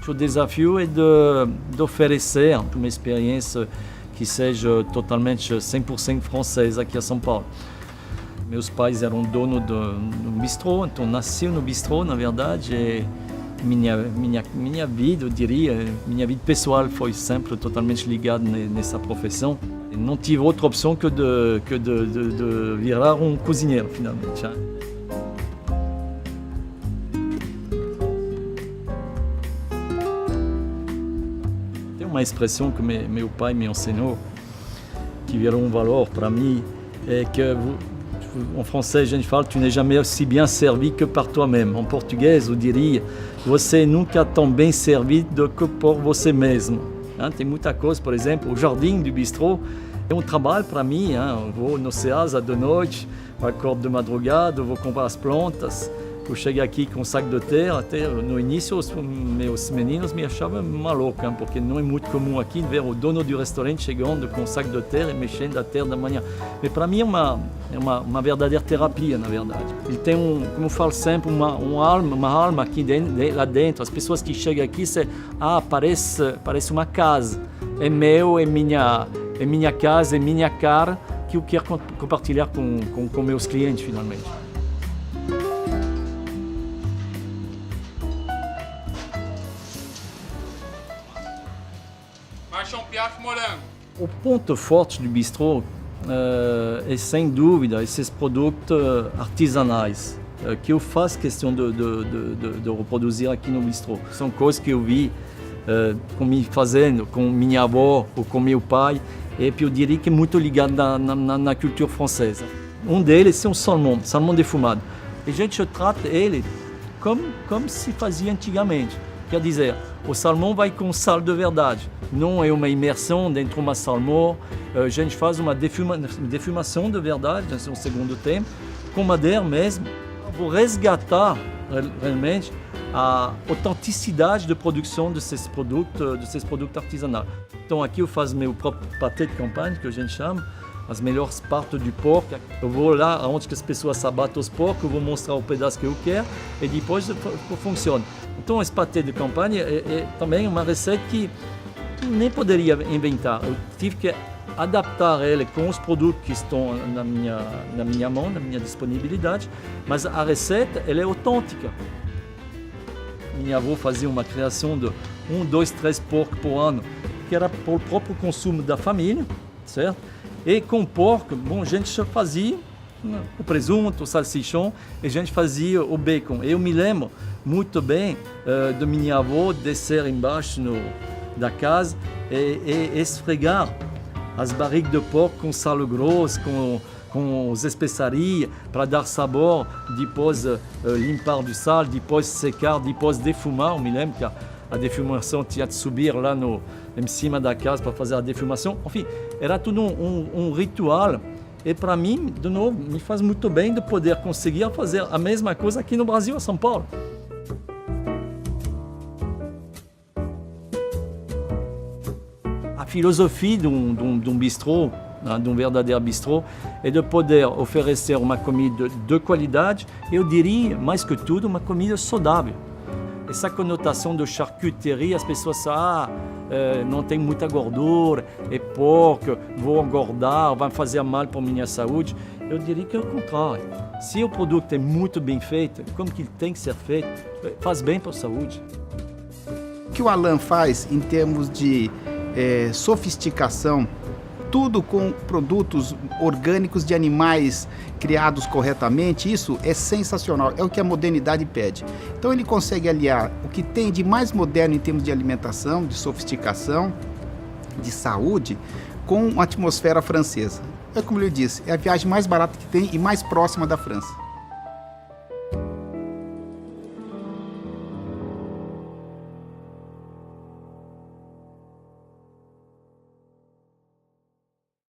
O desafio é de oferecer uma experiência que seja totalmente 100% francesa aqui a São Paulo. Meus pais eram donos do bistrô, então nasci no bistrô, na verdade, e minha vida, eu diria, minha vida pessoal foi sempre totalmente ligada nessa profissão. E não tive outra opção que de virar um cozinheiro, finalmente. Tem uma expressão que meu pai me ensinou, que virou um valor para mim, é que em francês a gente fala tu n'es jamais aussi bien servi que par toi-même. Em português eu diria você nunca é tão bem servido que por você mesmo. Tem muita coisa, por exemplo, o jardim do bistrô é um trabalho para mim. Eu vou no Ceasa de noite, eu acordo de madrugada, eu vou comprar as plantas, eu chego aqui com um saco de terra. Até no início os meus meninos me achavam maluco, porque não é muito comum aqui ver o dono do restaurante chegando com um saco de terra e mexendo a terra da manhã. Mas para mim é uma verdadeira terapia, na verdade. Ele tem, como eu falo sempre, uma alma aqui lá dentro. As pessoas que chegam aqui parece uma casa. É meu, é minha casa, é minha cara, que eu quero compartilhar com meus clientes, finalmente. O ponto forte do bistrô é, sem dúvida, esses produtos artesanais que eu faço questão de reproduzir aqui no bistrô. São coisas que eu vi fazendo com minha avó ou com meu pai, e eu diria que é muito ligado na cultura francesa. Um deles é um salmão defumado. A gente trata ele como se fazia antigamente. Quer dizer, o salmão vai com sal de verdade. Não é uma imersão dentro de uma salmão. A gente faz uma defumação de verdade, no segundo tempo, com madeira mesmo. Vou resgatar realmente a autenticidade de produção desses produtos artesanais. Então aqui eu faço meu próprio pâté de campagne, que a gente chama, as melhores partes do porco. Eu vou lá onde as pessoas abatem os porcos, eu vou mostrar o pedaço que eu quero e depois funciona. Então esse pâté de campagne é também uma receita que eu nem poderia inventar. Eu tive que adaptar ele com os produtos que estão na minha mão, na minha disponibilidade, mas a receita ela é autêntica. Minha avó fazia uma criação de 1, 2, 3 porcos por ano, que era para o próprio consumo da família, certo? E com porco, a gente já fazia o presunto, o salsichão, e a gente fazia o bacon. Eu me lembro muito bem de minha avó descer embaixo da casa e esfregar as barrigas de porco com sal grosso, com as especiarias, para dar sabor, depois limpar do sal, depois secar, depois defumar. Eu me lembro que a defumação tinha de subir lá em cima da casa para fazer a defumação. Enfim, era tudo um ritual. E para mim, de novo, me faz muito bem de poder conseguir fazer a mesma coisa aqui no Brasil, a São Paulo. A filosofia de um bistrô, de um verdadeiro bistrô, é de poder oferecer uma comida de qualidade e, eu diria, mais que tudo, uma comida saudável. Essa conotação de charcuterie, as pessoas falam, não tem muita gordura, é pouco, vou engordar, vai fazer mal para a minha saúde. Eu diria que é o contrário. Se o produto é muito bem feito, como que ele tem que ser feito, faz bem para a saúde. O que o Alain faz em termos de sofisticação, tudo com produtos orgânicos de animais criados corretamente, isso é sensacional, é o que a modernidade pede. Então ele consegue aliar o que tem de mais moderno em termos de alimentação, de sofisticação, de saúde, com uma atmosfera francesa. É como eu disse, é a viagem mais barata que tem e mais próxima da França.